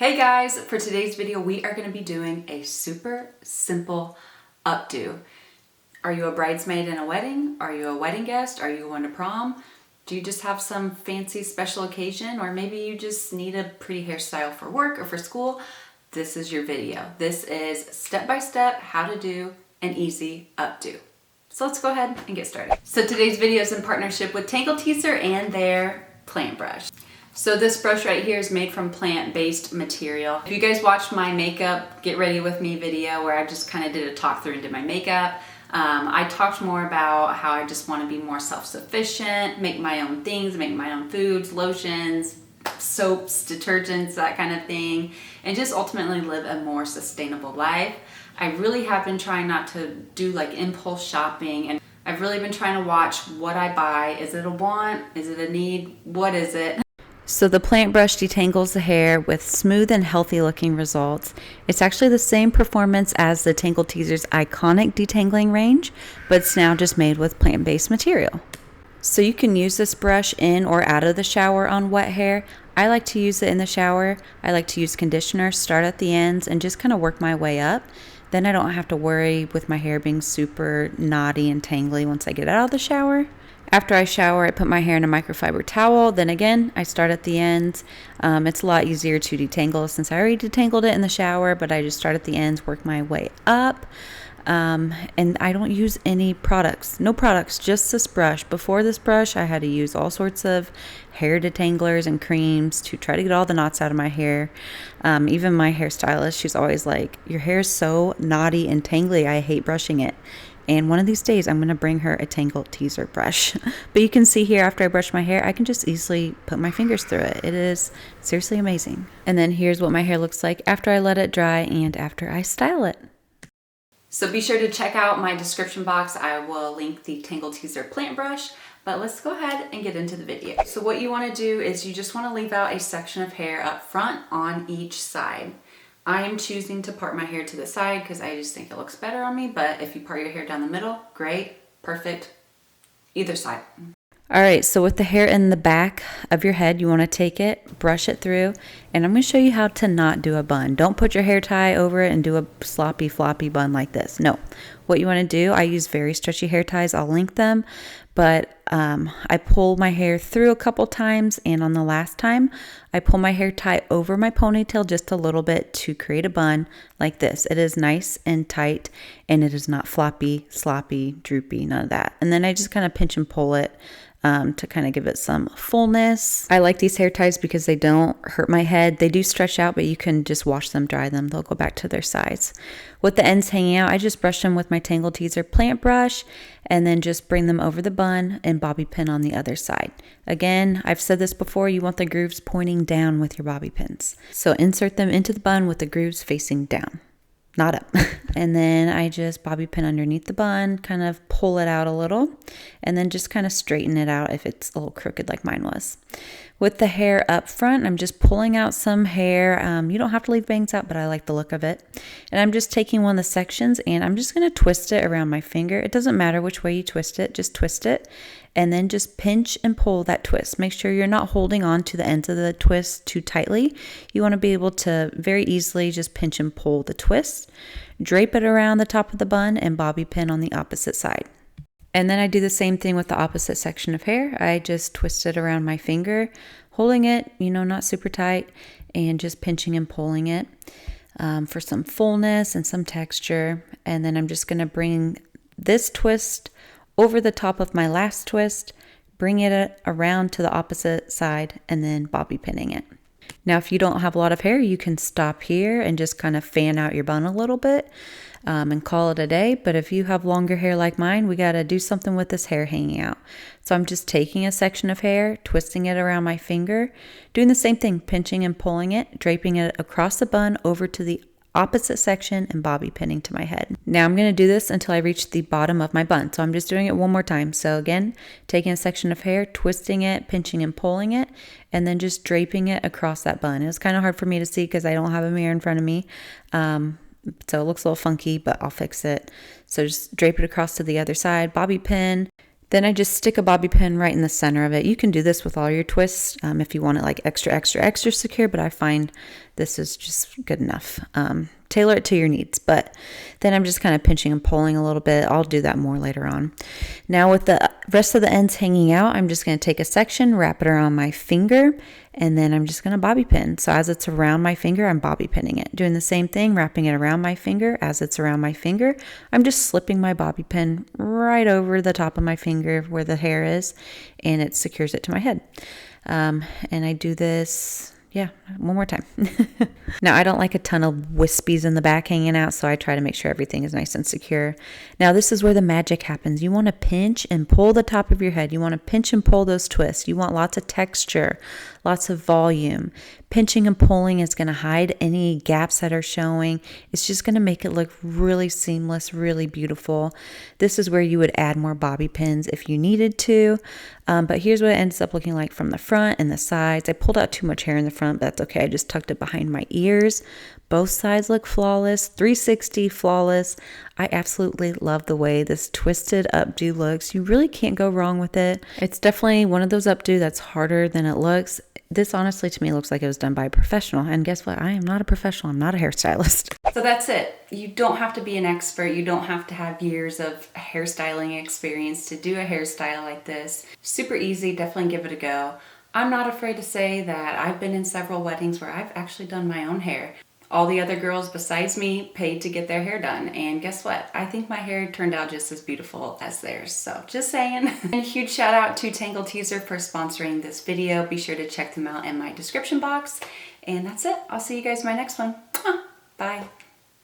Hey guys, for today's video we are going to be doing a super simple updo. Are you a bridesmaid in a wedding? Are you a wedding guest? Are you going to prom? Do you just have some fancy special occasion, or maybe you just need a pretty hairstyle for work or for school? This is your video. This is step-by-step how to do an easy updo. So let's go ahead and get started. So today's video is in partnership with Tangle Teaser and their plant brush. So this brush right here is made from plant-based material. If you guys watched my makeup get ready with me video where I just kind of did a talk through and did my makeup, I talked more about how I just want to be more self-sufficient, make my own things, make my own foods, lotions, soaps, detergents, that kind of thing, and just ultimately live a more sustainable life. I really have been trying not to do like impulse shopping, and I've really been trying to watch what I buy. Is it a want? Is it a need? What is it? So the plant brush detangles the hair with smooth and healthy looking results. It's actually the same performance as the Tangle Teaser's iconic detangling range, but it's now just made with plant-based material. So you can use this brush in or out of the shower on wet hair. I like to use it in the shower. I like to use conditioner, start at the ends, and just kind of work my way up. Then I don't have to worry with my hair being super knotty and tangly once I get out of the shower. After I shower, I put my hair in a microfiber towel. Then again, I start at the ends. It's a lot easier to detangle since I already detangled it in the shower, but I just start at the ends, work my way up. And I don't use any products, no products, just this brush. Before this brush, I had to use all sorts of hair detanglers and creams to try to get all the knots out of my hair. Even my hairstylist, she's always like, your hair is so knotty and tangly, I hate brushing it. And one of these days, I'm going to bring her a Tangle Teaser brush. But you can see here, after I brush my hair, I can just easily put my fingers through it. It is seriously amazing. And then here's what my hair looks like after I let it dry and after I style it. So be sure to check out my description box. I will link the Tangle Teaser plant brush. But let's go ahead and get into the video. So what you want to do is you just want to leave out a section of hair up front on each side. I am choosing to part my hair to the side because I just think it looks better on me, but if you part your hair down the middle, great, perfect, either side. All right, so with the hair in the back of your head, you want to take it, brush it through, and I'm going to show you how to not do a bun. Don't put your hair tie over it and do a sloppy, floppy bun like this. No, what you want to do, I use very stretchy hair ties. I'll link them, but I pull my hair through a couple times, and on the last time, I pull my hair tie over my ponytail just a little bit to create a bun like this. It is nice and tight, and it is not floppy, sloppy, droopy, none of that. And then I just kind of pinch and pull it to kind of give it some fullness. I like these hair ties because they don't hurt my head. They do stretch out, but you can just wash them, dry them. They'll go back to their size. With the ends hanging out, I just brush them with my Tangle Teaser plant brush and then just bring them over the bun and bobby pin on the other side. Again, I've said this before, you want the grooves pointing down with your bobby pins. So insert them into the bun with the grooves facing down, not up. And then I just bobby pin underneath the bun, kind of pull it out a little, and then just kind of straighten it out if it's a little crooked like mine was. With the hair up front, I'm just pulling out some hair. You don't have to leave bangs out, but I like the look of it. And I'm just taking one of the sections and I'm just going to twist it around my finger. It doesn't matter which way you twist it, just twist it. And then just pinch and pull that twist. Make sure you're not holding on to the ends of the twist too tightly. You want to be able to very easily just pinch and pull the twist. Drape it around the top of the bun and bobby pin on the opposite side. And then I do the same thing with the opposite section of hair. I just twist it around my finger, holding it, not super tight, and just pinching and pulling it for some fullness and some texture. And then I'm just going to bring this twist over the top of my last twist, bring it around to the opposite side, and then bobby pinning it. Now, if you don't have a lot of hair, you can stop here and just kind of fan out your bun a little bit and call it a day. But if you have longer hair like mine, we got to do something with this hair hanging out. So I'm just taking a section of hair, twisting it around my finger, doing the same thing, pinching and pulling it, draping it across the bun over to the opposite section and bobby pinning to my head. Now I'm going to do this until I reach the bottom of my bun. So I'm just doing it one more time. So again, taking a section of hair, twisting it, pinching and pulling it, and then just draping it across that bun. It was kind of hard for me to see because I don't have a mirror in front of me. So it looks a little funky, but I'll fix it. So just drape it across to the other side, bobby pin. Then I just stick a bobby pin right in the center of it. You can do this with all your twists if you want it like extra secure, but I find this is just good enough. Tailor it to your needs, but then I'm just kind of pinching and pulling a little bit. I'll do that more later on. Now with the rest of the ends hanging out, I'm just going to take a section, wrap it around my finger, and then I'm just going to bobby pin. So as it's around my finger, I'm bobby pinning it. Doing the same thing, wrapping it around my finger. As it's around my finger, I'm just slipping my bobby pin right over the top of my finger where the hair is, and it secures it to my head. And I do this, yeah, one more time. Now, I don't like a ton of wispies in the back hanging out, so I try to make sure everything is nice and secure. Now, this is where the magic happens. You want to pinch and pull the top of your head. You want to pinch and pull those twists. You want lots of texture, lots of volume. Pinching and pulling is going to hide any gaps that are showing. It's just going to make it look really seamless, really beautiful. This is where you would add more bobby pins if you needed to. But here's what it ends up looking like from the front and the sides. I pulled out too much hair in the front, but that's okay. I just tucked it behind my ears. Both sides look flawless, 360 flawless. I absolutely love the way this twisted updo looks. You really can't go wrong with it. It's definitely one of those updo that's harder than it looks. This honestly to me looks like it was done by a professional, and guess what? I am not a professional. I'm not a hairstylist. So that's it. You don't have to be an expert. You don't have to have years of hairstyling experience to do a hairstyle like this. Super easy. Definitely give it a go. I'm not afraid to say that I've been in several weddings where I've actually done my own hair. All the other girls besides me paid to get their hair done, and guess what? I think my hair turned out just as beautiful as theirs, so just saying. And a huge shout out to Tangle Teaser for sponsoring this video. Be sure to check them out in my description box, and that's it. I'll see you guys in my next one. Bye.